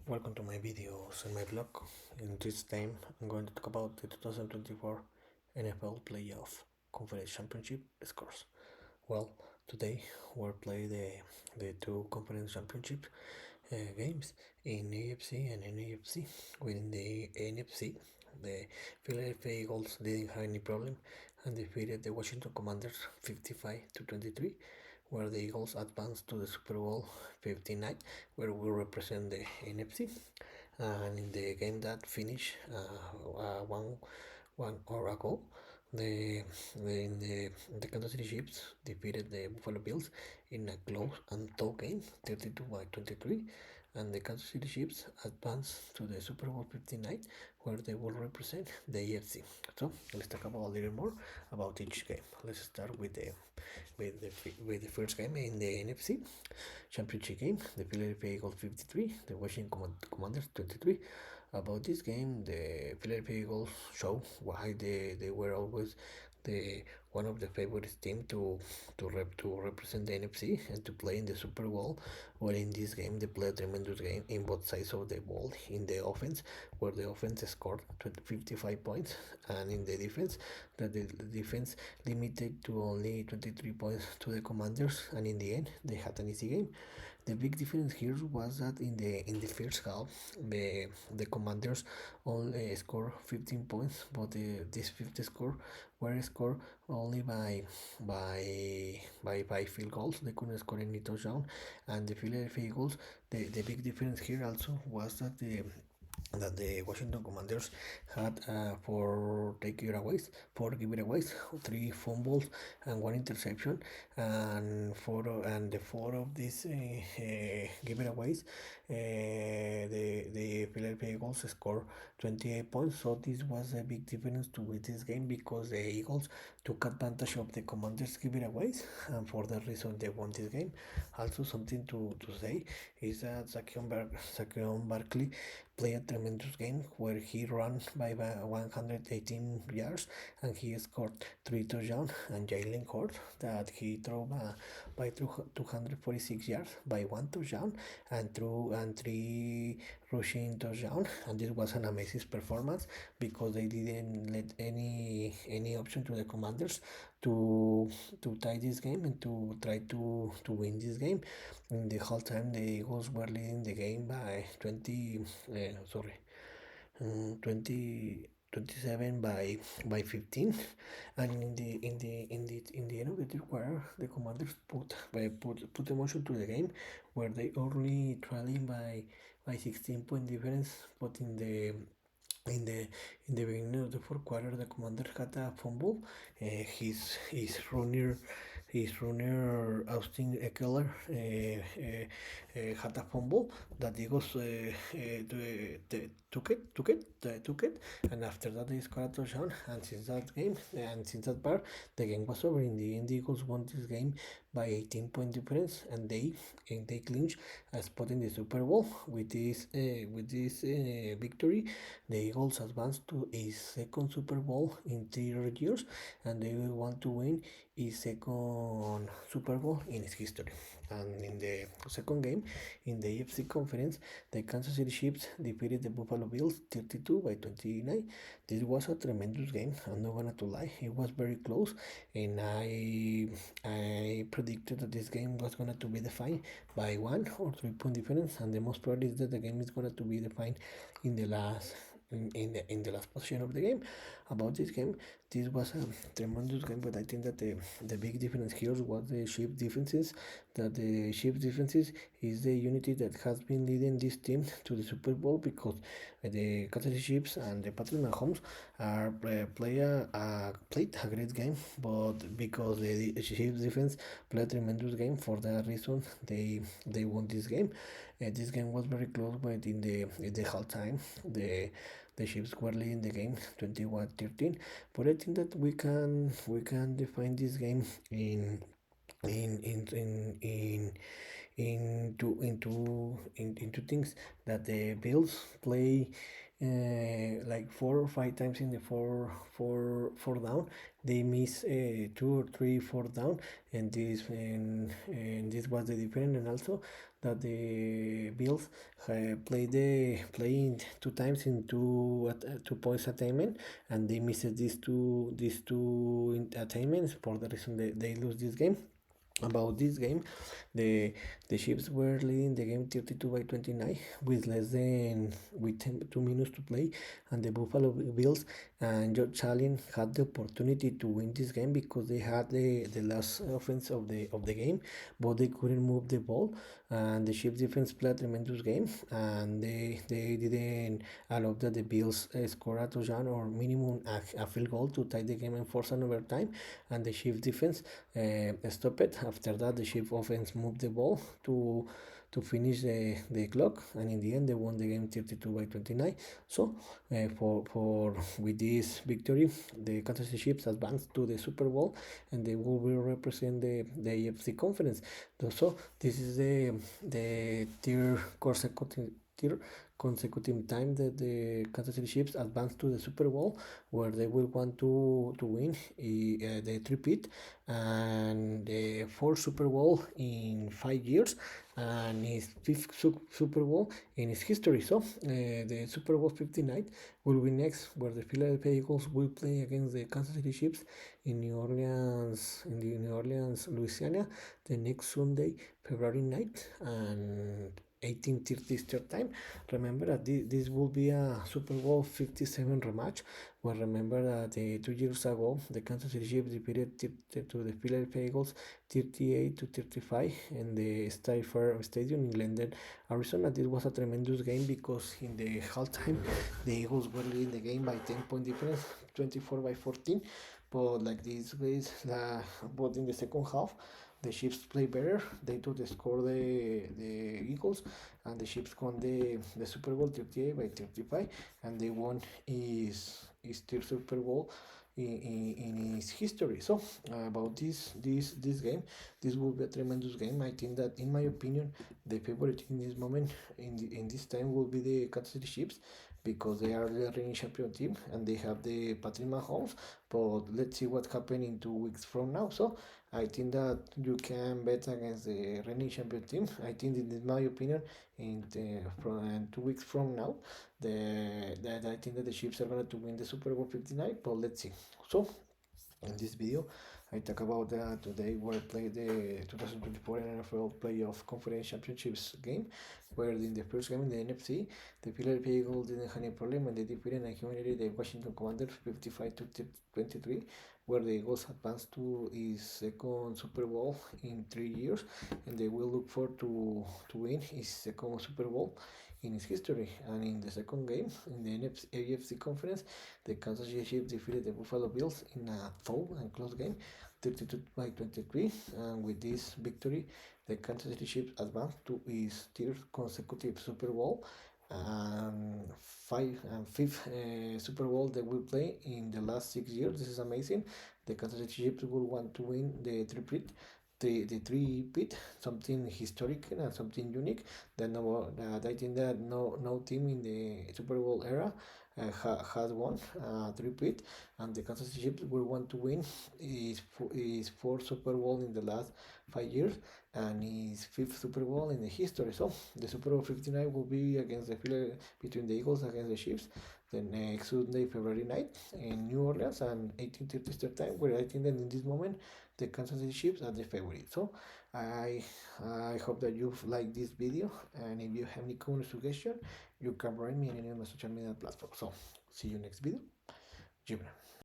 Welcome to my videos and my blog. In this time, I'm going to talk about the 2024 NFL Playoff Conference Championship scores. Well, today we'll play the two conference championship games in AFC and NFC. Within the NFC, the Philadelphia Eagles didn't have any problem and defeated the Washington Commanders 55 to 23, where the Eagles advanced to the Super Bowl 59, where we represent the NFC. And in the game that finished one hour ago, the the Kansas City Chiefs defeated the Buffalo Bills in a close and tough game, 32 by 23, and the Kansas City Chiefs advanced to the Super Bowl 59, where they will represent the AFC. So let's talk about a little more about each game. Let's start with the first game in the NFC Championship game, the Philadelphia Eagles 53, the Washington Commanders 23. About this game, the Philadelphia Eagles show why they were always the one of the favorite team to represent the NFC and to play in the Super Bowl. Well, in this game, they played a tremendous game in both sides of the ball. In the offense, where the offense scored 55 points, and in the defense, that the defense limited to only 23 points to the Commanders, and in the end, they had an easy game. The big difference here was that in the first half, the Commanders only scored 15 points, but this fifth score were scored only by field goals. They couldn't score any touchdown, and the Philadelphia Eagles. The big difference here also was that the Washington Commanders had four giveaways, three fumbles and one interception, and the four of these giveaways, the Philadelphia Eagles scored 28 points. So this was a big difference to with this game because the Eagles took advantage of the Commanders giveaways, and for that reason they won this game. Also, something to say is that Saquon Barkley played a tremendous game where he ran by 118 yards and he scored three touchdowns, and Jalen Hurts that he threw by 246 yards by one touchdown and three rushing touchdown, and this was an amazing performance because they didn't let any option to the Commanders to tie this game and to try to win this game. In the whole time, the Eagles were leading the game by 20 27 by 15, and in the end of the third quarter, the Commanders put emotion to the game, where they only trailing by 16-point difference, but in the in the beginning of the fourth quarter, the Commanders had a fumble. His runner Austin Eckler had a fumble that the Eagles took it, and after that they scored a touchdown. And since that part, the game was over. In the end, the Eagles won this game by 18-point difference, and they clinched a spot in the Super Bowl with this victory. The Eagles advanced to a second Super Bowl in 3 years, and they will want to win a second Super Bowl in its history. And in the second game, in the AFC Conference, the Kansas City Chiefs defeated the Buffalo Bills 32 by 29. This was a tremendous game. I'm not gonna to lie, it was very close, and I predicted that this game was gonna to be defined by 1 or 3 point difference, and the most probably is that the game is gonna to be defined in the last in the last position of the game. About this game, this was a tremendous game, but I think that the big difference here was the Chiefs defenses. That the Chiefs defenses is the unity that has been leading this team to the Super Bowl, because the Kansas City Chiefs and the Patrick Mahomes are played a great game, but because the Chiefs defense played a tremendous game, for that reason they won this game. This game was very close, but in the halftime, the Chiefs were leading the game 21-13. But I think that we can define this game in in in in into two things, that the Bills play like 4 or 5 times in the four down. They miss 2 or 3 4th down, and this was the difference. And also that the Bills playing 2 times in 2 points attainment, and they missed these two attainments. For the reason they lose this game. About this game, the the Chiefs were leading the game 32 by 29 with less than with 2 minutes to play, and the Buffalo Bills and Josh Allen had the opportunity to win this game because they had the last offense of the game, but they couldn't move the ball, and the Chiefs defense played a tremendous game, and they didn't allow that the Bills score a touchdown or minimum a field goal to tie the game and force an overtime, and the Chiefs defense stop it. After that, the Chiefs offense moved the ball to finish the clock, and in the end, they won the game 32 by 29. So, for with this victory, the Kansas City Chiefs advanced to the Super Bowl, and they will represent the AFC conference. So, this is the third consecutive time that the Kansas City Chiefs advanced to the Super Bowl, where they will want to win the three-peat and the fourth Super Bowl in 5 years, and his fifth Super Bowl in his history. So the Super Bowl 59 will be next, where the Philadelphia Eagles will play against the Kansas City Chiefs in New Orleans, Louisiana, the next Sunday, February 9th, and 18:30 Eastern time. Remember that this will be a Super Bowl 57 rematch. Well, remember that 2 years ago, the Kansas City Chiefs defeated to the Philadelphia Eagles 38-35 in the State Fair Stadium in Glendale, Arizona. This was a tremendous game because in the halftime, the Eagles were leading the game by 10-point difference, 24 by 14. But like these ways, but in the second half, the Chiefs play better. They took the score the Eagles, and the Chiefs won the Super Bowl 38 by 35, and they won his third Super Bowl in his history. So about this game, this will be a tremendous game. I think that, in my opinion, the favorite in this moment, in this time, will be the Kansas City Chiefs, because they are the reigning champion team and they have the Patrick Mahomes. But let's see what happens in 2 weeks from now. So I think that you can bet against the reigning champion team. I think, in my opinion, from 2 weeks from now, that I think that the Chiefs are going to win the Super Bowl 59. But let's see. So in this video, I talk about that today where played the 2024 NFL Playoff Conference Championships game, where in the first game in the NFC, the Philadelphia Eagles didn't have any problem and they defeated and humiliated the Washington Commanders 55 to 23, where the Eagles advanced to his second Super Bowl in 3 years, and they will look forward to win his second Super Bowl in his history. And in the second game in the AFC conference, the Kansas City Chiefs defeated the Buffalo Bills in a tough and close game, 32 by 23. And with this victory, the Kansas City Chiefs advanced to his third consecutive Super Bowl and fifth Super Bowl they will play in the last 6 years. This is amazing. The Kansas City Chiefs will want to win the three-peat, something historic and something unique that that I think that no team in the Super Bowl era has won three-peat, and the Kansas City Chiefs will want to win his fourth Super Bowl in the last 5 years and his fifth Super Bowl in the history. So the Super Bowl 59 will be against between the Eagles against the Chiefs the next Sunday, February 9th in New Orleans and 18:30 Eastern time, where I think that in this moment the Kansas City Chiefs are the favorite. So I I hope that you like this video, and if you have any comment or suggestion, you can write me on any of my social media platforms. So see you next video. Gibran.